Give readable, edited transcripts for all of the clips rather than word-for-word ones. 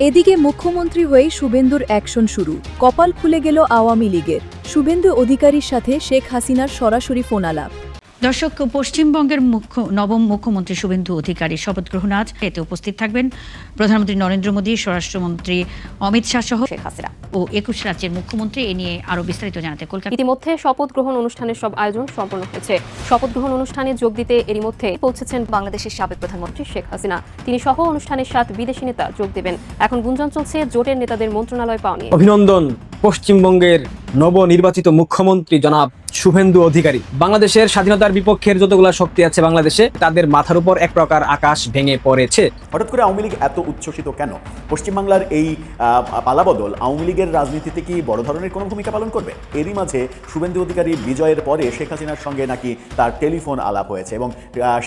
এদিকে মুখ্যমন্ত্রী হয়ে শুভেন্দুর অ্যাকশন শুরু, কপাল খুলে গেল আওয়ামী লীগের। শুভেন্দু অধিকারীর সাথে শেখ হাসিনার সরাসরি ফোনালাপ। দর্শক, পশ্চিমবঙ্গের নবম মুখ্যমন্ত্রী শুভেন্দু অধিকারী শপথ গ্রহণ আজ। এতে উপস্থিত থাকবেন প্রধানমন্ত্রী নরেন্দ্র মোদী, স্বরাষ্ট্রমন্ত্রী অমিত শাহ সহ শেখ হাসিনা ও 21 রাজ্যের মুখ্যমন্ত্রী। এ নিয়ে আরো বিস্তারিত জানাতে কলকাতা। ইতিমধ্যে শপথ গ্রহণ অনুষ্ঠানের সব আয়োজন সম্পন্ন হয়েছে। শপথ গ্রহণ অনুষ্ঠানে যোগ দিতে এরই মধ্যে পৌঁছেছেন বাংলাদেশের সাবেক প্রধানমন্ত্রী শেখ হাসিনা। তিনি সহ অনুষ্ঠানের 7 বিদেশি নেতা যোগ দেবেন। এখন গুঞ্জন চলছে জোটের নেতাদের মন্ত্রণালয় পাওয়া নিয়ে। অভিনন্দন পশ্চিমবঙ্গের নবনির্বাচিত মুখ্যমন্ত্রী জনাব শুভেন্দু অধিকারী। বাংলাদেশের স্বাধীনতার বিপক্ষের যতগুলো শক্তি আছে বাংলাদেশে, তাদের মাথার উপর এক প্রকার আকাশ ভেঙে পড়েছে। হঠাৎ করে আওয়ামী লীগ এত উচ্ছ্বসিত কেন? পশ্চিমবাংলার এই পালাবদল আওয়ামী লীগের রাজনীতিতে কি বড় ধরনের কোনো ভূমিকা পালন করবে? এরই মাঝে শুভেন্দু অধিকারী বিজয়ের পরে শেখ হাসিনার সঙ্গে নাকি তার টেলিফোন আলাপ হয়েছে এবং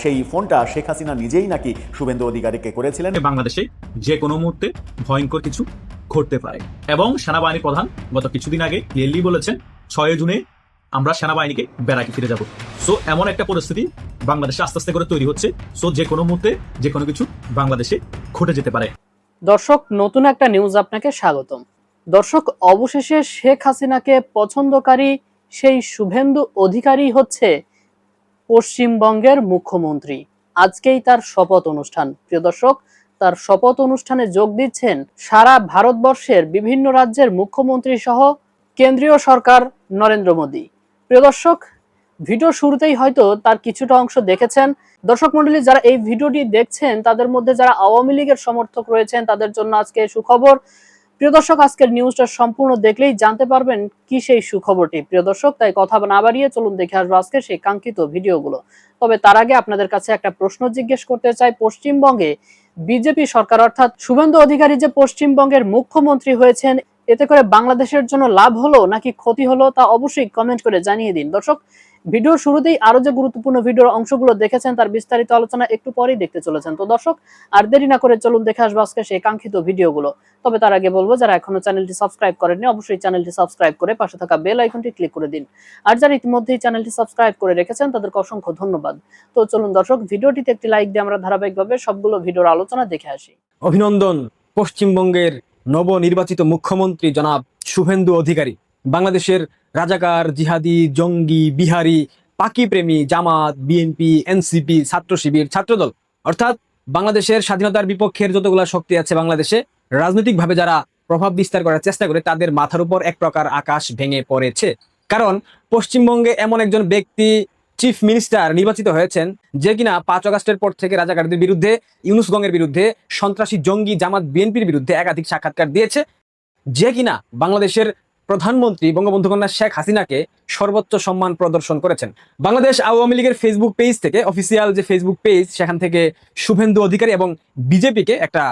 সেই ফোনটা শেখ হাসিনা নিজেই নাকি শুভেন্দু অধিকারীকে করেছিলেন। বাংলাদেশে যে কোনো মুহূর্তে ভয়ঙ্কর কিছু ঘটতে পারে এবং সেনাবাহিনী প্রধান গত কিছুদিন আগে ক্লিয়ারলি বলেছেন 6 জুনে আমরা সেনাবাহিনীকে ব্যারাকে ফিরে যাব। সো এমন একটা পরিস্থিতি বাংলাদেশে আস্তে আস্তে করে তৈরি হচ্ছে। সো যে কোনো মুহূর্তে যে কোনো কিছু বাংলাদেশে ঘটে যেতে পারে। দর্শক, নতুন একটা নিউজ আপনাকে স্বাগতম। দর্শক, অবশেষে শেখ হাসিনাকে পছন্দকারী সেই শুভেন্দু অধিকারী হচ্ছে পশ্চিমবঙ্গের মুখ্যমন্ত্রী। আজকেই তার শপথ অনুষ্ঠান। প্রিয় দর্শক, তার শপথ অনুষ্ঠানে যোগ দিচ্ছেন সারা ভারতবর্ষের বিভিন্ন রাজ্যের মুখ্যমন্ত্রী সহ কেন্দ্রীয় সরকার নরেন্দ্র মোদী। প্রিয় দর্শক, ভিডিও শুরুতেই হয়তো তার কিছুটা অংশ দেখেছেন। দর্শক মণ্ডলী, যারা এই ভিডিওটি দেখছেন তাদের মধ্যে যারা আওয়ামী লীগের সমর্থক রয়েছেন তাদের জন্য আজকে সুখবর। প্রিয় দর্শক, আজকের নিউজটা সম্পূর্ণ দেখলেই জানতে পারবেন কি সেই সুখবরটি। প্রিয় দর্শক, তাই কথা না বাড়িয়ে চলুন দেখে আসবো আজকে সেই কাঙ্ক্ষিত ভিডিওগুলো। তবে তার আগে আপনাদের কাছে একটা প্রশ্ন জিজ্ঞেস করতে চাই। পশ্চিমবঙ্গে বিজেপি সরকার অর্থাৎ শুভেন্দু অধিকারী যে পশ্চিমবঙ্গের মুখ্যমন্ত্রী হয়েছেন, এতে করে বাংলাদেশের জন্য লাভ হলো নাকি ক্ষতি হলো তা অবশ্যই কমেন্ট করে জানিয়ে দিন। দর্শক, ভিডিওর শুরুতেই আরো যে গুরুত্বপূর্ণ ভিডিওর অংশগুলো দেখেছেন তার বিস্তারিত আলোচনা একটু পরেই দেখতে চলেছেন। তো দর্শক, আর দেরি না করে চলুন দেখে আসবো আজকে সেই কাঙ্ক্ষিত ভিডিওগুলো। তবে তার আগে বলবো, যারা এখনো চ্যানেলটি সাবস্ক্রাইব করেননি অবশ্যই চ্যানেলটি সাবস্ক্রাইব করে পাশে থাকা বেল আইকনটি ক্লিক করে দিন। আর যারা ইতিমধ্যেই চ্যানেলটি সাবস্ক্রাইব করে রেখেছেন তাদেরকে অসংখ্য ধন্যবাদ। তো চলুন দর্শক, ভিডিওটিতে একটি লাইক দিয়ে আমরা ধারাবাহিকভাবে সবগুলো ভিডিওর আলোচনা দেখে আসি। অভিনন্দন পশ্চিমবঙ্গের নবনির্বাচিত মুখ্যমন্ত্রী জনাব শুভেন্দু অধিকারী। বাংলাদেশের রাজাকার, জিহাদি, জঙ্গি, বিহারি, পাকি প্রেমী, জামাত, বিএনপি, এনসিপি, ছাত্র শিবির, ছাত্রদল অর্থাৎ বাংলাদেশের স্বাধীনতার বিপক্ষের যতগুলো শক্তি আছে বাংলাদেশে, রাজনৈতিকভাবে যারা প্রভাব বিস্তার করার চেষ্টা করে তাদের মাথার উপর এক প্রকার আকাশ ভেঙে পড়েছে। কারণ পশ্চিমবঙ্গে এমন একজন ব্যক্তি চিফ মিনিস্টার নির্বাচিত হয়েছেন যে কিনা 5 আগস্টের পর থেকে রাজাকারদের বিরুদ্ধে, ইউনুস গংয়ের বিরুদ্ধে, সন্ত্রাসী জঙ্গি জামাত বিএনপির বিরুদ্ধে একাধিক সাক্ষাৎকার দিয়েছে, যে কিনা বাংলাদেশের প্রধানমন্ত্রী বঙ্গবন্ধু কন্যা শেখ হাসিনাকে সর্বোচ্চ সম্মান প্রদর্শন করেছেন। বাংলাদেশ আওয়ামী লীগের ফেসবুক পেজ থেকে, অফিসিয়াল যে ফেসবুক পেজ, সেখান থেকে শুভেন্দু অধিকারী এবং বিজেপিকে একটা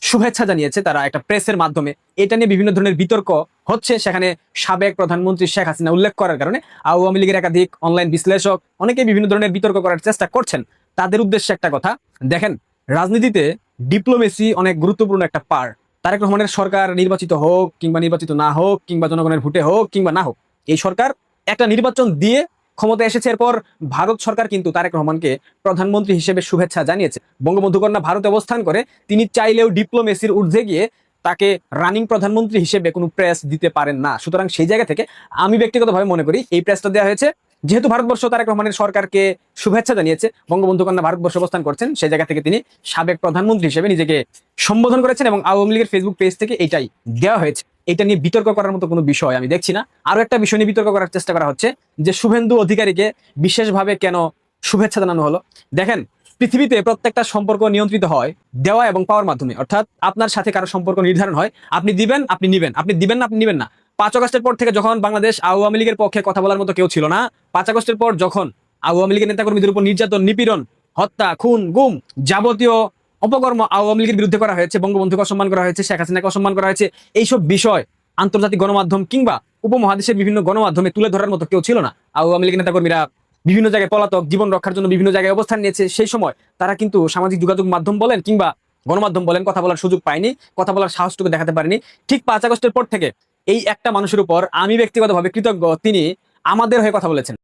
শুভেচ্ছা জানিয়েছে তারা একটা প্রেসের মাধ্যমে। এটা নিয়ে বিভিন্ন ধরনের বিতর্ক হচ্ছে। সেখানে সাবেক প্রধানমন্ত্রী শেখ হাসিনা উল্লেখ করার কারণে আওয়ামী লীগের একাধিক অনলাইন বিশ্লেষক অনেকেই বিভিন্ন ধরনের বিতর্ক করার চেষ্টা করছেন। তাদের উদ্দেশ্যে একটা কথা, দেখেন, রাজনীতিতে ডিপ্লোমেসি অনেক গুরুত্বপূর্ণ একটা পার্ট। তারেক রহমানের সরকার নির্বাচিত হোক কিংবা নির্বাচিত না হোক, কিংবা জনগণের ভোটে হোক কিংবা না হোক, এই সরকার একটা নির্বাচন দিয়ে ক্ষমতা এসেছে। এরপর ভারত সরকার কিন্তু তারেক রহমানকে প্রধানমন্ত্রী হিসেবে শুভেচ্ছা জানিয়েছে। বঙ্গবন্ধু কন্যা ভারতে অবস্থান করে তিনি চাইলেও ডিপ্লোমেসির ঊর্ধ্বে গিয়ে তাকে রানিং প্রধানমন্ত্রী হিসেবে কোনো প্রেস দিতে পারেন না। সুতরাং সেই জায়গা থেকে আমি ব্যক্তিগতভাবে মনে করি এই প্রেসটা দেওয়া হয়েছে যেহেতু ভারতবর্ষ তারেক রহমানের সরকারকে শুভেচ্ছা জানিয়েছে, বঙ্গবন্ধু কন্যা ভারতবর্ষে অবস্থান করছেন, সেই জায়গা থেকে তিনি সাবেক প্রধানমন্ত্রী হিসেবে নিজেকে সম্বোধন করেছেন এবং আওয়ামী লীগের ফেসবুক পেজ থেকে এটাই দেওয়া হয়েছে। এটা নিয়ে বিতর্ক করার মতো কোনো বিষয় আমি দেখছি না। আরো একটা বিষয় নিয়ে বিতর্ক করার চেষ্টা করা হচ্ছে যে শুভেন্দু অধিকারীকে বিশেষভাবে কেন শুভেচ্ছা জানানো হলো। দেখেন, পৃথিবীতে প্রত্যেকটা সম্পর্ক নিয়ন্ত্রিত হয় দেওয়া এবং পাওয়ার মাধ্যমে। অর্থাৎ আপনার সাথে কারো সম্পর্ক নির্ধারণ হয়, আপনি দিবেন, আপনি নিবেন, আপনি দিবেন না, আপনি নিবেন না। 5 আগস্টের পর থেকে যখন বাংলাদেশ আওয়ামী লীগের পক্ষে কথা বলার মতো কেউ ছিল না, 5 আগস্টের পর যখন আওয়ামী লীগের নেতাকর্মীদের উপর নির্যাতন, নিপীড়ন, হত্যা, খুন, গুম, যাবতীয় অপকর্ম আওয়ামী লীগের বিরুদ্ধে করা হয়েছে, বঙ্গবন্ধুকে অসম্মান করা হয়েছে, শেখ হাসিনাকে অসম্মান করা হয়েছে, এইসব বিষয় আন্তর্জাতিক গণমাধ্যম কিংবা উপমহাদেশের বিভিন্ন গণমাধ্যমে তুলে ধরার মতো কেউ ছিল না। আওয়ামী লীগের নেতাকর্মীরা বিভিন্ন জায়গায় পলাতক, জীবন রক্ষার জন্য বিভিন্ন জায়গায় অবস্থান নিয়েছে। সেই সময় তারা কিন্তু সামাজিক যোগাযোগ মাধ্যম বলেন কিংবা গণমাধ্যম বলেন কথা বলার সুযোগ পায়নি, কথা বলার সাহসটুকু দেখাতে পারেনি। ঠিক 5 আগস্টের পর থেকে এই একটা মানুষের উপর আমি ব্যক্তিগতভাবে কৃতজ্ঞ, তিনি আমাদের হয়ে কথা বলেছেন।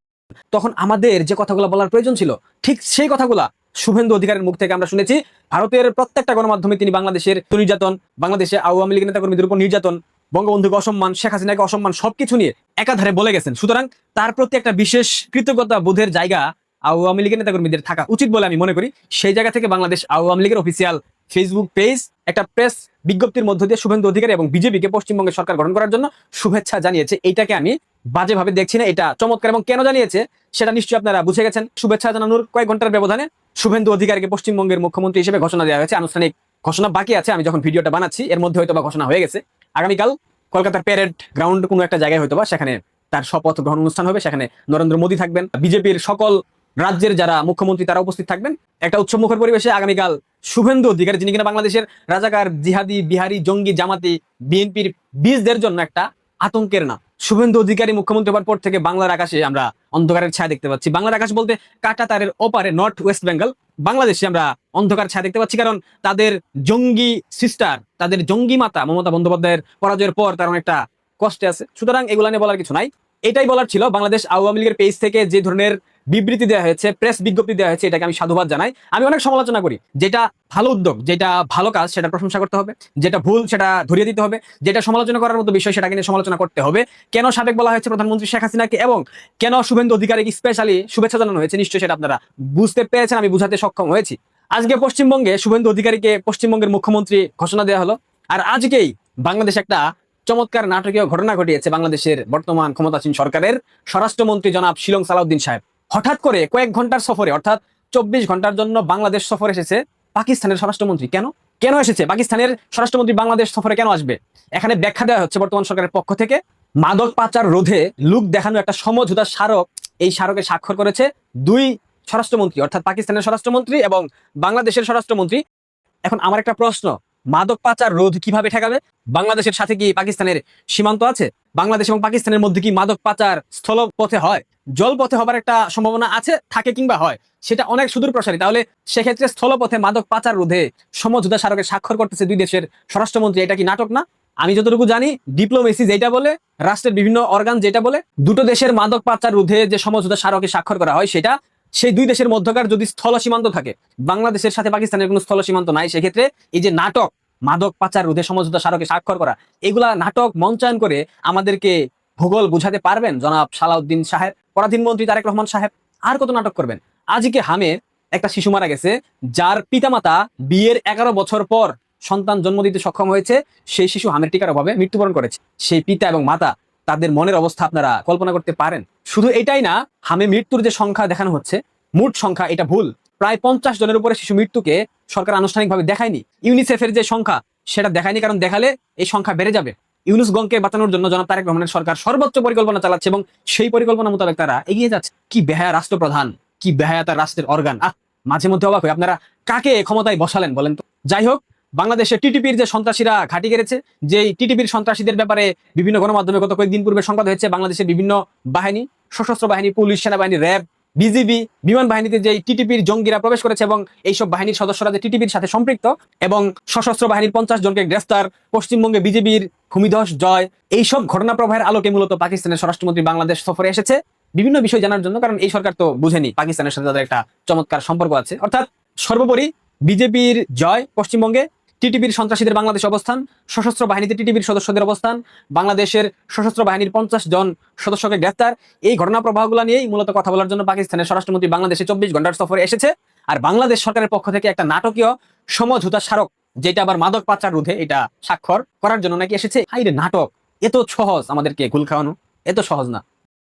তখন আমাদের যে কথাগুলো বলার প্রয়োজন ছিল ঠিক সেই কথাগুলা শুভেন্দু অধিকারীর মুখ থেকে আমরা শুনেছি ভারতের প্রত্যেকটা গণমাধ্যমে তিনি বাংলাদেশের নির্যাতন, বাংলাদেশে আওয়ামী লীগ নেতাকর্মীদের উপর নির্যাতন, বঙ্গবন্ধুকে অসম্মান, শেখ হাসিনাকে অসম্মান সবকিছু নিয়ে একাধারে বলে গেছেন। সুতরাং তার প্রতি একটা বিশেষ কৃতজ্ঞতা বোধের জায়গা আওয়ামী লীগের নেতাকর্মীদের থাকা উচিত বলে আমি মনে করি। সেই জায়গা থেকে বাংলাদেশ আওয়ামী লীগের অফিসিয়াল ফেসবুক পেজ একটা প্রেস বিজ্ঞপ্তির মধ্য দিয়ে শুভেন্দু অধিকারী এবং বিজেপিকে পশ্চিমবঙ্গের সরকার গঠন করার জন্য শুভেচ্ছা জানিয়েছে। এইটাকে আমি বাজেভাবে দেখছি না, এটা চমৎকার। এবং কেন জানিয়েছে সেটা নিশ্চয়ই আপনারা বুঝে গেছেন। শুভেচ্ছা জানানোর কয়েক ঘন্টার ব্যবধানে শুভেন্দু অধিকারীকে পশ্চিমবঙ্গের মুখ্যমন্ত্রী হিসেবে ঘোষণা দেওয়া হয়েছে। আনুষ্ঠানিক ঘোষণা বাকি আছে, আমি যখন ভিডিওটা বানাচ্ছি এর মধ্যে হয়তো বা ঘোষণা হয়ে গেছে। আগামীকাল কলকাতার প্যারেড গ্রাউন্ড কোনো একটা জায়গায় হয়তো বা সেখানে তার শপথ গ্রহণ অনুষ্ঠান হবে, সেখানে নরেন্দ্র মোদী থাকবেন, বিজেপির সকল রাজ্যের যারা মুখ্যমন্ত্রী তারা উপস্থিত থাকবেন। একটা উৎসবমুখর পরিবেশে আগামীকাল শুভেন্দু অধিকারী, যিনি কিনা বাংলাদেশের রাজাকার, জিহাদি, বিহারি, জঙ্গি, জামাতি, বিএনপির বীজদের জন্য একটা আতঙ্কের নাম, শুভেন্দু অধিকারী মুখ্যমন্ত্রী হওয়ার পর থেকে বাংলার আকাশে আমরা অন্ধকারের ছায়া দেখতে পাচ্ছি। বাংলার আকাশ বলতে কাটা তারের ওপারে নর্থ ওয়েস্ট বেঙ্গল বাংলাদেশে আমরা অন্ধকার ছায়া দেখতে পাচ্ছি। কারণ তাদের জঙ্গি সিস্টার, তাদের জঙ্গি মাতা মমতা বন্দ্যোপাধ্যায়ের পরাজয়ের পর তার অনেকটা কষ্টে আছে। সুতরাং এগুলা নিয়ে বলার কিছু নাই, এটাই বলার ছিল। বাংলাদেশ আওয়ামী লীগের পেজ থেকে যে ধরনের বিবৃতি দেওয়া হয়েছে, প্রেস বিজ্ঞপ্তি দেওয়া হয়েছে, এটাকে আমি সাধুবাদ জানাই। আমি অনেক সমালোচনা করি, যেটা ভালো উদ্যোগ, যেটা ভালো কাজ সেটা প্রশংসা করতে হবে, যেটা ভুল সেটা ধরিয়ে দিতে হবে, যেটা সমালোচনা করার মতো বিষয় সেটাকে নিয়ে সমালোচনা করতে হবে। কেন সাবেক বলা হয়েছে প্রধানমন্ত্রী শেখ হাসিনাকে এবং কেন শুভেন্দু অধিকারীকে স্পেশালি শুভেচ্ছা জানানো হয়েছে, নিশ্চয়ই সেটা আপনারা বুঝতে পেরেছেন, আমি বুঝাতে সক্ষম হয়েছি। আজকে পশ্চিমবঙ্গে শুভেন্দু অধিকারীকে পশ্চিমবঙ্গের মুখ্যমন্ত্রী ঘোষণা দেওয়া হলো। আর আজকেই বাংলাদেশ একটা চমৎকার নাটকীয় ঘটনা ঘটিয়েছে। বাংলাদেশের বর্তমান ক্ষমতাসীন সরকারের স্বরাষ্ট্রমন্ত্রী জনাব শিলং সালাউদ্দিন সাহেব হঠাৎ করে কয়েক ঘন্টার সফরে, অর্থাৎ 24 ঘন্টার জন্য বাংলাদেশ সফরে এসেছে পাকিস্তানের স্বরাষ্ট্রমন্ত্রী। কেন এসেছে পাকিস্তানের স্বরাষ্ট্রমন্ত্রী বাংলাদেশ সফরে কেন আসবে? এখানে ব্যাখ্যা দেওয়া হচ্ছে বর্তমান সরকারের পক্ষ থেকে মাদক পাচার রোধে লুক দেখানো একটা সমঝোতা স্মারক, এই স্মারকে স্বাক্ষর করেছে দুই স্বরাষ্ট্রমন্ত্রী, অর্থাৎ পাকিস্তানের স্বরাষ্ট্রমন্ত্রী এবং বাংলাদেশের স্বরাষ্ট্রমন্ত্রী। এখন আমার একটা প্রশ্ন, মাদক পাচার রোধ কিভাবে ঠেকাবে? বাংলাদেশের সাথে কি পাকিস্তানের সীমান্ত আছে? বাংলাদেশ এবং পাকিস্তানের মধ্যে কি মাদক পাচার স্থলপথে হয়, জলপথে হবার একটা সম্ভাবনা আছে, থাকে কিংবা হয়? সেটা অনেক সুদূর প্রসারী। তাহলে সেক্ষেত্রে স্থলপথে মাদক পাচার রোধে সমঝোতা স্মারকে স্বাক্ষর করতেছে দুই দেশের স্বরাষ্ট্রমন্ত্রী, এটা কি নাটক না? আমি যতটুকু জানি ডিপ্লোমেসি যেটা বলে, রাষ্ট্রের বিভিন্ন অর্গান যেটা বলে, দুটো দেশের মাদক পাচার রোধে যে সমঝোতা স্মারকে স্বাক্ষর করা হয় সেটা সেই দুই দেশের মধ্যকার যদি স্থল সীমান্ত থাকে, বাংলাদেশের সাথে পাকিস্তানের কোনো স্থল সীমান্ত নাই, সেক্ষেত্রে এই যে নাটক মাদক পাচার রোধে সমঝোতা স্মারকে স্বাক্ষর করা, এগুলা নাটক মঞ্চায়ন করে আমাদেরকে ভূগোল বুঝাতে পারবেন জনাব সালাউদ্দিন সাহেব, পরাধীনমন্ত্রী তারেক রহমান সাহেব? আর কত নাটক করবেন? আজকে হামে একটা শিশু মারা গেছে, যার পিতামাতা বিয়ের 11 বছর পর সন্তান জন্ম দিতে সক্ষম হয়েছে। সেই শিশু হামের টিকার অভাবে মৃত্যুবরণ করেছে। সেই পিতা এবং মাতা, তাদের মনের অবস্থা আপনারা কল্পনা করতে পারেন? শুধু এটাই না, হামে মৃত্যুর যে সংখ্যা দেখানো হচ্ছে, মোট সংখ্যা এটা ভুল। প্রায় 50 জনের উপরে শিশু মৃত্যুকে সরকার আনুষ্ঠানিকভাবে দেখায়নি। ইউনিসেফের যে সংখ্যা সেটা দেখায়নি, কারণ দেখালে এই সংখ্যা বেড়ে যাবে। ইউনুস গংকে বাঁচানোর জন্য জনাব তারেক রহমানের সরকার সর্বোচ্চ পরিকল্পনা চালাচ্ছে এবং সেই পরিকল্পনা মোতাবেক তারা এগিয়ে যাচ্ছে। কি বেহায়া রাষ্ট্রপ্রধান, কি বেহায়া তার রাষ্ট্রের অর্গান! মাঝে মধ্যে অবাক হয়ে আপনারা কাকে ক্ষমতায় বসালেন বলেন তো? যাই হোক, বাংলাদেশে টিটিপির যে সন্ত্রাসীরা ঘাঁটি গেড়েছে, যে টিটিপির সন্ত্রাসীদের ব্যাপারে বিভিন্ন গণমাধ্যমে গত কয়েকদিন পূর্বে সংবাদ হয়েছে, বাংলাদেশের বিভিন্ন বাহিনী, সশস্ত্র বাহিনী, পুলিশ, সেনাবাহিনী, র্যাব, বিজিবি, বিমান বাহিনীতে যে টিটিপির জঙ্গিরা প্রবেশ করেছে এবং এইসব বাহিনীর সদস্যরা যে টিটিপির সাথে সম্পৃক্ত এবং সশস্ত্র বাহিনীর 50 জনকে গ্রেফতার, পশ্চিমবঙ্গে বিজেপির ভূমিধস জয়, এইসব ঘটনা প্রবাহের আলোকে মূলত পাকিস্তানের স্বরাষ্ট্রমন্ত্রী বাংলাদেশ সফরে এসেছে বিভিন্ন বিষয় জানার জন্য। কারণ এই সরকার তো বুঝেনি পাকিস্তানের সাথে তাদের একটা চমৎকার সম্পর্ক আছে। অর্থাৎ সর্বোপরি বিজেপির জয় পশ্চিমবঙ্গে, টিটিপির সন্ত্রাসীদের বাংলাদেশে অবস্থান, সশস্ত্র বাহিনীতে টিটিপির সদস্যদের অবস্থান, বাংলাদেশের সশস্ত্র বাহিনীর 50 জন সদস্যকে গ্রেফতার, এই ঘটনা প্রবাহগুলো নিয়েই মূলত কথা বলার জন্য পাকিস্তানের স্বরাষ্ট্রমন্ত্রী বাংলাদেশে 24 ঘন্টার সফরে এসেছে। আর বাংলাদেশ সরকারের পক্ষ থেকে একটা নাটকীয় সমঝোতা স্মারক, যেটা আবার মাদক পাচার রোধে, এটা স্বাক্ষর করার জন্য নাকি এসেছে। হাইরে নাটক! এত সহজ আমাদেরকে ঘুল খাওয়ানো, এত সহজ না।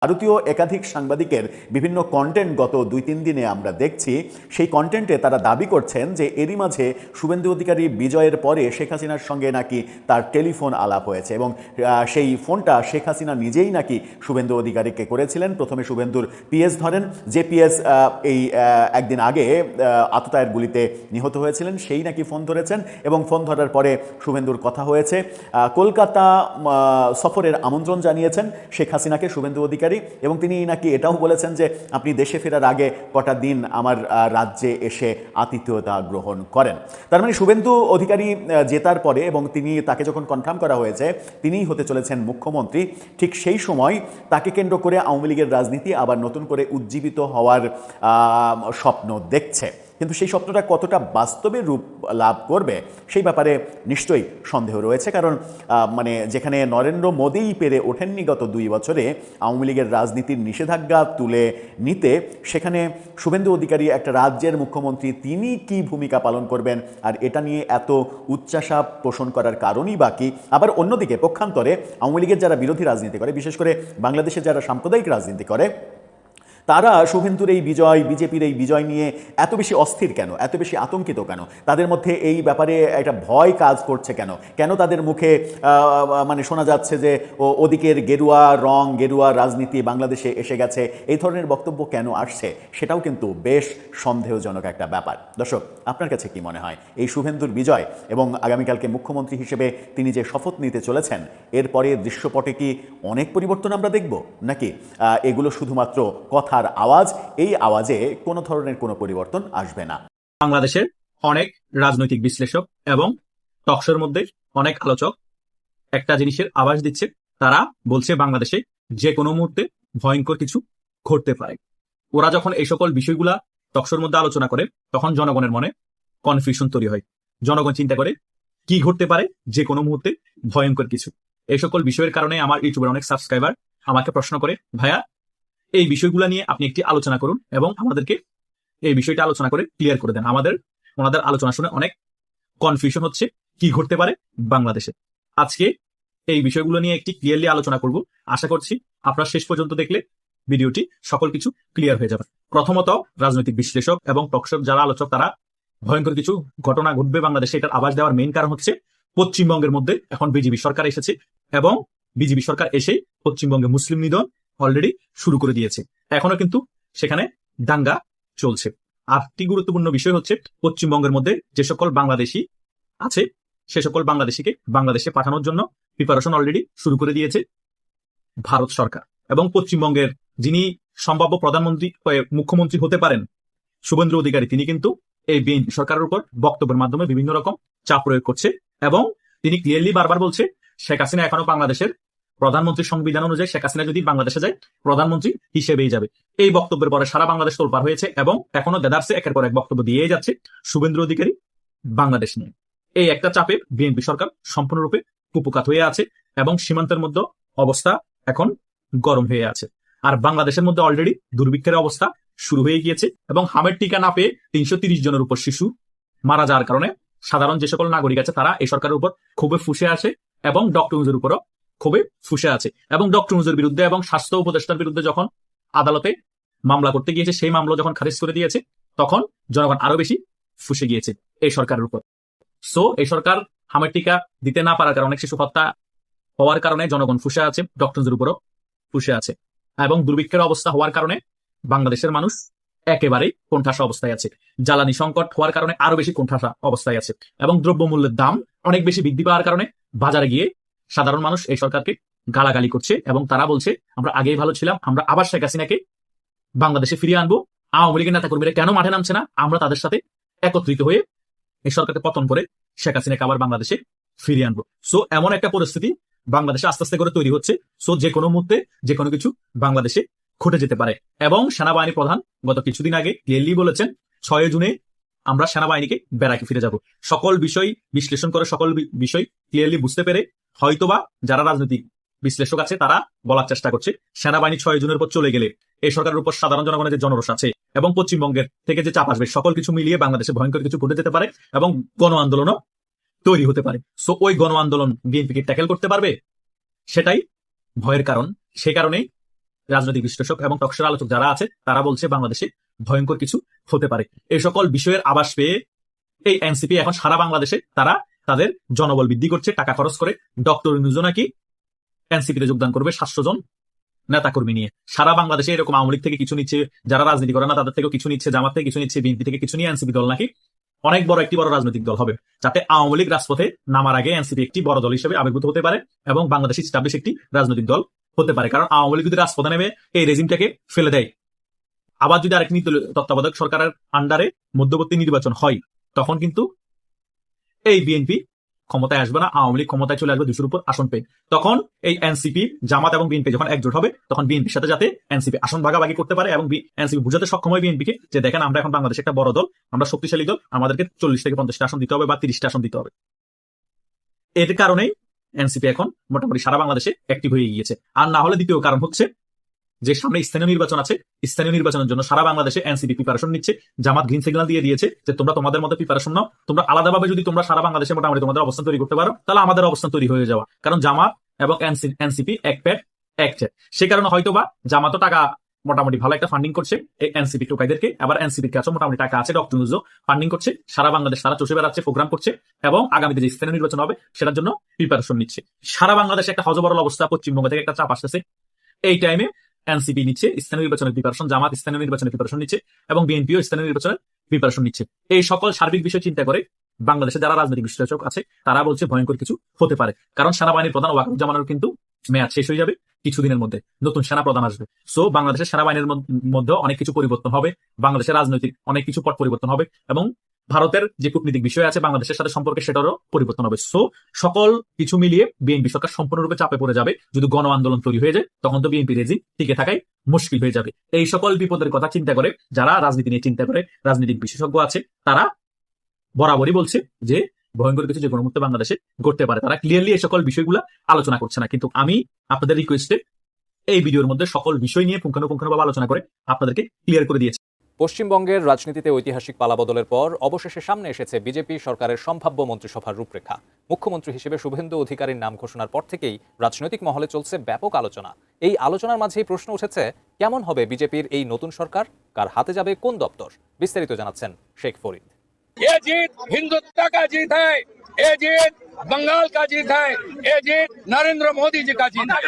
ভারতীয় একাধিক সাংবাদিকের বিভিন্ন কন্টেন্ট গত 2-3 দিনে আমরা দেখছি। সেই কন্টেন্টে তারা দাবি করছেন যে এরই মাঝে শুভেন্দু অধিকারী বিজয়ের পরে শেখ হাসিনার সঙ্গে নাকি তার টেলিফোন আলাপ হয়েছে এবং সেই ফোনটা শেখ হাসিনা নিজেই নাকি শুভেন্দু অধিকারীকে করেছিলেন। প্রথমে শুভেন্দুর পিএস ধরেন, যে পিএস এই একদিন আগে আততায়ের গুলিতে নিহত হয়েছিলেন, সেই নাকি ফোন ধরেছেন এবং ফোন ধরার পরে শুভেন্দুর কথা হয়েছে। কলকাতা সফরের আমন্ত্রণ জানিয়েছেন শেখ হাসিনাকে শুভেন্দু অধিকারী এবং তিনি নাকি এটাও বলেছেন যে আপনি দেশে ফেরার আগে কটা দিন আমার রাজ্যে এসে আতিথেয়তা গ্রহণ করেন। তার মানে শুভেন্দু অধিকারী জেতার পরে এবং তাকে যখন কনফার্ম করা হয়েছে তিনিই হতে চলেছেন মুখ্যমন্ত্রী, ঠিক সেই সময় তাকে কেন্দ্র করে আওয়ামী লীগের রাজনীতি আবার নতুন করে উজ্জীবিত হওয়ার স্বপ্ন দেখছে। কিন্তু সেই স্বপ্নটা কতটা বাস্তবে রূপ লাভ করবে সেই ব্যাপারে নিশ্চয়ই সন্দেহ রয়েছে। কারণ মানে যেখানে নরেন্দ্র মোদিই পেরে ওঠেননি গত 2 বছরে আওয়ামী লীগের রাজনীতির নিষেধাজ্ঞা তুলে নিতে, সেখানে শুভেন্দু অধিকারী একটা রাজ্যের মুখ্যমন্ত্রী, তিনি কি ভূমিকা পালন করবেন আর এটা নিয়ে এত উচ্চাশা পোষণ করার কারণই বাকি। আবার অন্যদিকে পক্ষান্তরে আওয়ামী লীগের যারা বিরোধী রাজনীতি করে, বিশেষ করে বাংলাদেশে যারা সাম্প্রদায়িক রাজনীতি করে, তারা শুভেন্দুর এই বিজয়, বিজেপির এই বিজয় নিয়ে এত বেশি অস্থির কেন, এত বেশি আতঙ্কিত কেন? তাদের মধ্যে এই ব্যাপারে একটা ভয় কাজ করছে কেন? কেন তাদের মুখে মানে শোনা যাচ্ছে যে ওদিকের গেরুয়া রং, গেরুয়া রাজনীতি বাংলাদেশে এসে গেছে? এই ধরনের বক্তব্য কেন আসছে সেটাও কিন্তু বেশ সন্দেহজনক একটা ব্যাপার। দর্শক, আপনার কাছে কি মনে হয় এই শুভেন্দুর বিজয় এবং আগামীকালকে মুখ্যমন্ত্রী হিসেবে তিনি যে শপথ নিতে চলেছেন, এরপরে দৃশ্যপটে কি অনেক পরিবর্তন আমরা দেখব, নাকি এগুলো শুধুমাত্র কথা আর আওয়াজ, এই আওয়াজে কোনো ধরনের কোনো পরিবর্তন আসবে না? বাংলাদেশের অনেক রাজনৈতিক বিশ্লেষক এবং টকশোর মধ্যে অনেক আলোচক একটা জিনিসের আভাস দিচ্ছে। তারা বলছে বাংলাদেশে যে কোনো মুহূর্তে ভয়ঙ্কর কিছু ঘটতে পারে। ওরা যখন এই সকল বিষয়গুলা টকশোর মধ্যে আলোচনা করে, তখন জনগণের মনে কনফিউশন তৈরি হয়। জনগণ চিন্তা করে কি ঘটতে পারে, যে কোনো মুহূর্তে ভয়ঙ্কর কিছু। এই সকল বিষয়ের কারণে আমার ইউটিউবের অনেক সাবস্ক্রাইবার আমাকে প্রশ্ন করে, ভাইয়া এই বিষয়গুলো নিয়ে আপনি একটি আলোচনা করুন এবং আমাদেরকে এই বিষয়টা আলোচনা করে ক্লিয়ার করে দেন। ওনাদের আলোচনা শুনে অনেক কনফিউশন হচ্ছে কি ঘটতে পারে বাংলাদেশে। আজকে এই বিষয়গুলো নিয়ে একটি ক্লিয়ারলি আলোচনা করব। আশা করছি আপনারা শেষ পর্যন্ত দেখলে ভিডিওটি সকল কিছু ক্লিয়ার হয়ে যাবে। প্রথমত, রাজনৈতিক বিশ্লেষক এবং টকশোর যারা আলোচক তারা ভয়ঙ্কর কিছু ঘটনা ঘটবে বাংলাদেশে এটার আভাস দেওয়ার মেইন কারণ হচ্ছে পশ্চিমবঙ্গের মধ্যে এখন বিজেপি সরকার এসেছে এবং বিজেপি সরকার এসেই পশ্চিমবঙ্গে মুসলিম নিধন অলরেডি শুরু করে দিয়েছে। এখনো কিন্তু সেখানে দাঙ্গা চলছে। আরেকটি গুরুত্বপূর্ণ বিষয় হচ্ছে পশ্চিমবঙ্গের মধ্যে যে সকল বাংলাদেশি আছে সে সকল বাংলাদেশিকে বাংলাদেশে পাঠানোর জন্য প্রিপারেশন অলরেডি শুরু করে দিয়েছে ভারত সরকার। এবং পশ্চিমবঙ্গের যিনি সম্ভাব্য প্রধানমন্ত্রী মুখ্যমন্ত্রী হতে পারেন শুভেন্দু অধিকারী, তিনি কিন্তু এই বিএনপি সরকারের উপর বক্তব্যের মাধ্যমে বিভিন্ন রকম চাপ প্রয়োগ করছে এবং তিনি ক্লিয়ারলি বারবার বলছে শেখ হাসিনা এখনো বাংলাদেশের প্রধানমন্ত্রী, সংবিধান অনুযায়ী শেখ হাসিনা যদি বাংলাদেশে যায় প্রধানমন্ত্রী হিসেবেই যাবে। এই বক্তব্যের পরে সারা বাংলাদেশ তোলপাড় হয়েছে এবং এখনো দেদারসে একের পর এক বক্তব্য দিয়ে যাচ্ছে শুভেন্দু অধিকারী বাংলাদেশ নিয়ে। এই একটা চাপে বিএনপি সরকার সম্পূর্ণরূপে কুপকাত হয়ে আছে এবং সীমান্তের মধ্যে অবস্থা এখন গরম হয়ে আছে। আর বাংলাদেশের মধ্যে অলরেডি দুর্ভিক্ষের অবস্থা শুরু হয়ে গিয়েছে এবং হামের টিকা না পেয়ে 330 জনের উপর শিশু মারা যাওয়ার কারণে সাধারণ যে সকল নাগরিক আছে তারা এই সরকারের উপর খুবই ফুঁসে আছে এবং ডক্টর ইউনূসের উপরও খুবই ফুঁসে আছে। এবং ডক্টর ইউনূসের বিরুদ্ধে এবং স্বাস্থ্য উপদেষ্টার বিরুদ্ধে যখন আদালতে মামলা করতে গিয়েছে, সেই মামলা যখন খারিজ করে দিয়েছে, তখন জনগণ আরো বেশি ফুঁসে গিয়েছে এই সরকারের উপর। সো এই সরকার হামের টিকা দিতে না পারার কারণে, শিশু হত্যা হওয়ার কারণে জনগণ ফুঁসে আছে, ডক্টর ইউনূসের উপরও ফুঁসে আছে এবং দুর্ভিক্ষের অবস্থা হওয়ার কারণে বাংলাদেশের মানুষ একেবারেই কোণঠাসা অবস্থায় আছে। জ্বালানি সংকট হওয়ার কারণে আরো বেশি কোণঠাসা অবস্থায় আছে এবং দ্রব্যমূল্যের দাম অনেক বেশি বৃদ্ধি পাওয়ার কারণে বাজারে গিয়ে সাধারণ মানুষ এই সরকারকে গালাগালি করছে এবং তারা বলছে আমরা আগেই ভালো ছিলাম, আমরা আবার শেখ হাসিনাকে বাংলাদেশে ফিরিয়ে আনবো। আওয়ামী লীগের নেতা কর্মীরা কেন মাঠে নামছে না? আমরা তাদের সাথে একত্রিত হয়ে এই সরকারকে পতন করে শেখ হাসিনাকে আবার বাংলাদেশে ফিরিয়ে আনবো। সো এমন একটা পরিস্থিতি বাংলাদেশে আস্তে আস্তে করে তৈরি হচ্ছে। সো যে কোনো মুহূর্তে যে কোনো কিছু বাংলাদেশে ঘটে যেতে পারে এবং সেনাবাহিনী প্রধান গত কিছুদিন আগে ক্লিয়ারলি বলেছেন 6 জুনে আমরা সেনাবাহিনীকে ব্যারাকে ফিরে যাব। সকল বিষয় বিশ্লেষণ করে সকল বিষয় ক্লিয়ারলি বুঝতে পেরে হয়তোবা যারা রাজনৈতিক বিশ্লেষক আছে তারা বলার চেষ্টা করছে সেনাবাহিনী 6 জুনের পর চলে গেলে এই সরকারের উপর সাধারণ জনগণের যে জনরোষ আছে এবং পশ্চিমবঙ্গের থেকে যে চাপ আসবে, সকল কিছু মিলিয়ে বাংলাদেশে ভয়ঙ্কর কিছু ঘটে যেতে পারে এবং গণ আন্দোলনও তৈরি হতে পারে। সো ওই গণ আন্দোলন বিএনপিকে ট্যাকেল করতে পারবে, সেটাই ভয়ের কারণ। সেই কারণেই রাজনৈতিক বিশ্লেষক এবং টকশোর আলোচক যারা আছে তারা বলছে বাংলাদেশে ভয়ঙ্কর কিছু হতে পারে। এই সকল বিষয়ের আভাস পেয়ে এই এনসিপি এখন সারা বাংলাদেশে তারা তাদের জনবল বৃদ্ধি করছে, টাকা খরচ করে। ডক্টর ইউনূস নাকি এনসিপিতে যোগদান করবে 700 জন নেতাকর্মী নিয়ে। সারা বাংলাদেশে এরকম আওয়ামী লীগ থেকে কিছু নিচ্ছে, যারা রাজনীতি করে না তাদের থেকেও কিছু নিচ্ছে, জামাত থেকে কিছু নিচ্ছে, বিএনপি থেকে কিছু নিয়ে এনসিপি দল নাকি অনেক বড় একটি বড় রাজনৈতিক দল হবে, যাতে আওয়ামী লীগ রাজপথে নামার আগে এনসিপি একটি বড় দল হিসেবে আবির্ভূত হতে পারে এবং বাংলাদেশ স্টাবলিশ একটি রাজনৈতিক দল হতে পারে। কারণ আওয়ামী লীগ যদি রাজপথে নেমে এই রেজিমটাকে ফেলে দেয়, আবার যদি আরেক নীতি তত্ত্বাবধায়ক সরকারের আন্ডারে মধ্যবর্তী নির্বাচন হয়, তখন কিন্তু এই বিএনপি ক্ষমতায় আসবে না, আওয়ামী লীগ ক্ষমতায় চলে আসবে 200-র উপর আসন পেয়ে। তখন এই এনসিপি, জামাত এবং বিএনপি যখন একজোট হবে, তখন বিএনপির সাথে যাতে এনসিপি আসন ভাগাভাগি করতে পারে এবং এনসিপি বুঝাতে সক্ষম হয় বিএনপিকে যে দেখেন আমরা এখন বাংলাদেশে একটা বড় দল, আমরা শক্তিশালী দল, আমাদেরকে 40 থেকে 50টা আসন দিতে হবে বা 30টা আসন দিতে হবে। এর কারণেই এনসিপি এখন মোটামুটি সারা বাংলাদেশে অ্যাক্টিভ হয়ে গিয়েছে। আর না হলে দ্বিতীয় কারণ হচ্ছে যে সামনে স্থানীয় নির্বাচন আছে, স্থানীয় নির্বাচনের জন্য সারা বাংলাদেশে এনসিপি প্রিপারেশন নিচ্ছে। জামাত গ্রিন সিগন্যাল দিয়ে দিয়েছে যে তোমরা তোমাদের মধ্যে প্রিপারেশন নাও, তোমরা আলাদাভাবে যদি তোমরা সারা বাংলাদেশে মোটামুটি তোমাদের অবস্থান তৈরি করতে পারো, তাহলে আমাদের অবস্থান তৈরি হয়ে যাওয়া। কারণ জামাত এবং এনসিপি এক প্যাট এক চেট, সে কারণে হয়তোবা জামাতও টাকা মোটামুটি ভালো একটা ফান্ডিং করছে এই এনসিপি টোকাইদেরকে, আবার এনসিপির কাছেও মোটামুটি টাকা আছে, ডক্টর নিউজও ফান্ডিং করছে, সারা বাংলাদেশ সারা চষে বেড়াচ্ছে, প্রোগ্রাম করছে এবং আগামীতে যে স্থানীয় নির্বাচন হবে সেটার জন্য প্রিপারেশন নিচ্ছে। সারা বাংলাদেশে একটা হজবরল অবস্থা, পশ্চিমবঙ্গ থেকে একটা চাপ আসতেছে। এই টাইমে এনসিপি নিচ্ছে স্থানীয় নির্বাচনের প্রিপারেশন, জামাত স্থানীয় নির্বাচনের প্রিপারেশন নিচ্ছে এবং বিএনপিও স্থানীয় নির্বাচনের প্রিপারেশন নিচ্ছে। এই সকল সার্বিক বিষয় চিন্তা করে বাংলাদেশে যারা রাজনৈতিক বিশ্লেষক আছে তারা বলছে ভয়ঙ্কর কিছু হতে পারে। কারণ সেনাবাহিনীর প্রধান ওয়াকারুজ্জামানের কিন্তু মেয়াদ শেষ হয়ে যাবে কিছুদিনের মধ্যে, নতুন সেনা প্রধান আসবে। সো বাংলাদেশের সেনাবাহিনীর মধ্যে অনেক কিছু পরিবর্তন হবে, বাংলাদেশের রাজনৈতিক অনেক কিছু পট পরিবর্তন হবে এবং ভারতের যে কূটনৈতিক বিষয় আছে বাংলাদেশের সাথে সম্পর্কে সেটারও পরিবর্তন হবে। সো সকল কিছু মিলিয়ে বিএনপি সরকার সম্পূর্ণরূপে চাপে পড়ে যাবে। যদি গণ আন্দোলন তৈরি হয়ে যায় তখন তো বিএনপি রেজিম টিকে থাকাই মুশকিল হয়ে যাবে। এই সকল বিপদের কথা চিন্তা করে যারা রাজনীতি নিয়ে চিন্তা করে, রাজনৈতিক বিশেষজ্ঞ আছে, তারা বরাবরই বলছে যে ভয়ঙ্কর কিছু যে কোনো মুহূর্তে বাংলাদেশে ঘটতে পারে। তারা ক্লিয়ারলি এই সকল বিষয়গুলো আলোচনা করছে না, কিন্তু আমি আপনাদের রিকোয়েস্টে এই ভিডিওর মধ্যে সকল বিষয় নিয়ে পুঙ্খানুপুঙ্খানুভাবে আলোচনা করে আপনাদেরকে ক্লিয়ার করে দিয়েছি। পশ্চিমবঙ্গের রাজনীতিতে ঐতিহাসিক পালাবদলের পর অবশেষে সামনে এসেছে বিজেপি সরকারের সম্ভাব্য মন্ত্রিসভার রূপরেখা। মুখ্যমন্ত্রী হিসেবে শুভেন্দু অধিকারীর নাম ঘোষণার পর থেকেই রাজনৈতিক মহলে চলছে ব্যাপক আলোচনা। এই আলোচনার মাঝেই প্রশ্ন উঠেছে, কেমন হবে বিজেপির এই নতুন সরকার, কার হাতে যাবে কোন দপ্তর? বিস্তারিত জানাচ্ছেন শেখ ফরিদ। ये जीत हिंदुत्व का जीत है, ये जीत बंगाल का जीत है, ये जीत नरेंद्र मोदी जी का जीत है।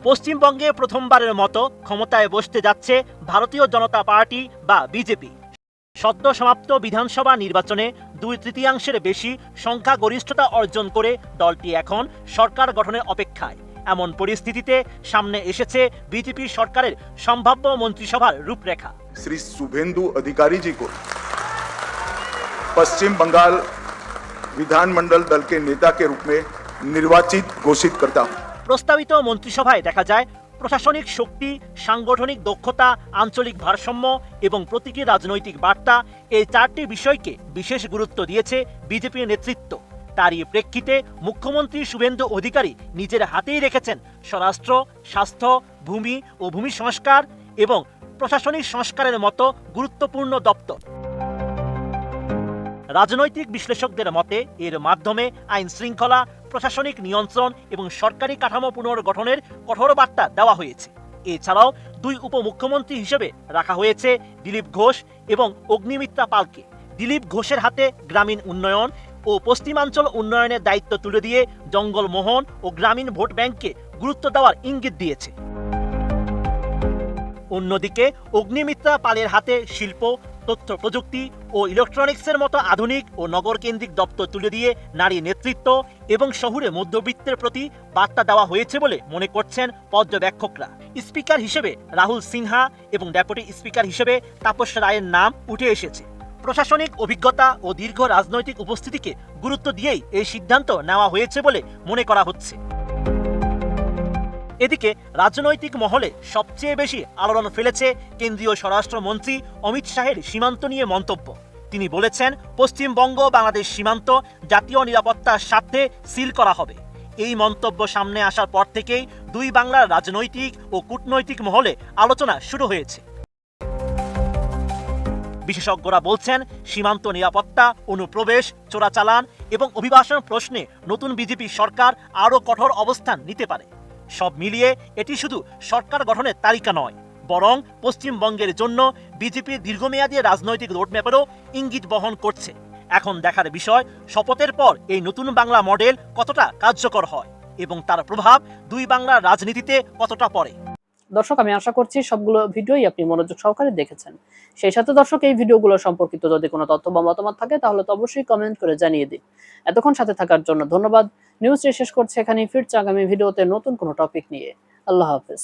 পশ্চিমবঙ্গে প্রথমবারের মতো ক্ষমতায় বসতে যাচ্ছে ভারতীয় জনতা পার্টি বা বিজেপি। সদ্য সমাপ্ত বিধানসভা নির্বাচনে 2/3 বেশি সংখ্যাগরিষ্ঠতা অর্জন করে দলটি এখন সরকার গঠনের অপেক্ষায়। এমন পরিস্থিতিতে সামনে এসেছে বিজেপি সরকারের সম্ভাব্য মন্ত্রিসভার রূপরেখা। श्री शुभेंदु अधिकारी जी को पश्चिम बंगाल विधानमंडल दल के नेता के रूप में निर्वाचित घोषित करता हूं। প্রস্তাবিত মন্ত্রিসভায় দেখা যায় প্রশাসনিক শক্তি, সাংগঠনিক দক্ষতা, আঞ্চলিক ভারসাম্য এবং প্রতীকী রাজনৈতিক বার্তা, এই 4টি বিষয়কে বিশেষ গুরুত্ব দিয়েছে বিজেপির নেতৃত্ব। তারই প্রেক্ষিতে মুখ্যমন্ত্রী শুভেন্দু অধিকারী নিজের হাতেই রেখেছেন স্বরাষ্ট্র, স্বাস্থ্য, ভূমি ও ভূমি সংস্কার এবং প্রশাসনিক সংস্কারের মতো গুরুত্বপূর্ণ দপ্তর। রাজনৈতিক বিশ্লেষকদের মতে এর মাধ্যমে আইন শৃঙ্খলা, প্রশাসনিক নিয়ন্ত্রণ এবং সরকারি কাঠামো পুনর্গঠনের কঠোর বার্তা দেওয়া হয়েছে। এছাড়াও 2 উপমুখ্যমন্ত্রী হিসেবে রাখা হয়েছে দিলীপ ঘোষ এবং অগ্নিমিত্রা পালকে। দিলীপ ঘোষের হাতে গ্রামীণ উন্নয়ন ও পশ্চিমাঞ্চল উন্নয়নের দায়িত্ব তুলে দিয়ে জঙ্গলমোহন ও গ্রামীণ ভোট ব্যাংককে গুরুত্ব দেওয়ার ইঙ্গিত দিয়েছে। অন্যদিকে অগ্নিমিত্রা পালের হাতে শিল্প, তথ্য প্রযুক্তি ও ইলেকট্রনিক্সের মতো আধুনিক ও নগরকেন্দ্রিক দপ্তর তুলে দিয়ে নারী নেতৃত্ব এবং শহুরে মধ্যবিত্তের প্রতি বার্তা দেওয়া হয়েছে বলে মনে করছেন পর্যবেক্ষকরা। স্পিকার হিসেবে রাহুল সিনহা এবং ডেপুটি স্পিকার হিসেবে তাপস রায়ের নাম উঠে এসেছে। প্রশাসনিক অভিজ্ঞতা ও দীর্ঘ রাজনৈতিক উপস্থিতিকে গুরুত্ব দিয়েই এই সিদ্ধান্ত নেওয়া হয়েছে বলে মনে করা হচ্ছে। এদিকে রাজনৈতিক মহলে সবচেয়ে বেশি আলোড়ন ফেলেছে কেন্দ্রীয় স্বরাষ্ট্রমন্ত্রী অমিত শাহের সীমান্ত নিয়ে মন্তব্য। তিনি বলেছেন, পশ্চিমবঙ্গ বাংলাদেশ সীমান্ত জাতীয় নিরাপত্তার স্বার্থে সিল করা হবে। এই মন্তব্য সামনে আসার পর থেকেই 2 বাংলার রাজনৈতিক ও কূটনৈতিক মহলে আলোচনা শুরু হয়েছে। বিশেষজ্ঞরা বলছেন, সীমান্ত নিরাপত্তা, অনুপ্রবেশ, চোরাচালান এবং অভিবাসন প্রশ্নে নতুন বিজেপি সরকার আরও কঠোর অবস্থান নিতে পারে। সব মিলিয়ে এটি শুধু সরকার গঠনের তালিকা নয়, বরং পশ্চিমবঙ্গের জন্য বিজেপির দীর্ঘমেয়াদী রাজনৈতিক রোডম্যাপেরও ইঙ্গিত বহন করছে। এখন দেখার বিষয়, শপথের পর এই নতুন বাংলা মডেল কতটা কার্যকর হয় এবং তার প্রভাব 2 বাংলার রাজনীতিতে কতটা পড়ে। দর্শক, আমি আশা করছি সবগুলো ভিডিওই আপনি মনোযোগ সহকারে দেখেছেন। সেই সাথে দর্শক, এই ভিডিওগুলো সম্পর্কিত যদি কোনো তথ্য বা মতামত থাকে তাহলে তো অবশ্যই কমেন্ট করে জানিয়ে দিন। এতক্ষণ সাথে থাকার জন্য ধন্যবাদ। নিউজটি শেষ করছে এখানেই, ফিরছে আগামী ভিডিওতে নতুন কোনো টপিক নিয়ে। আল্লাহ হাফেজ।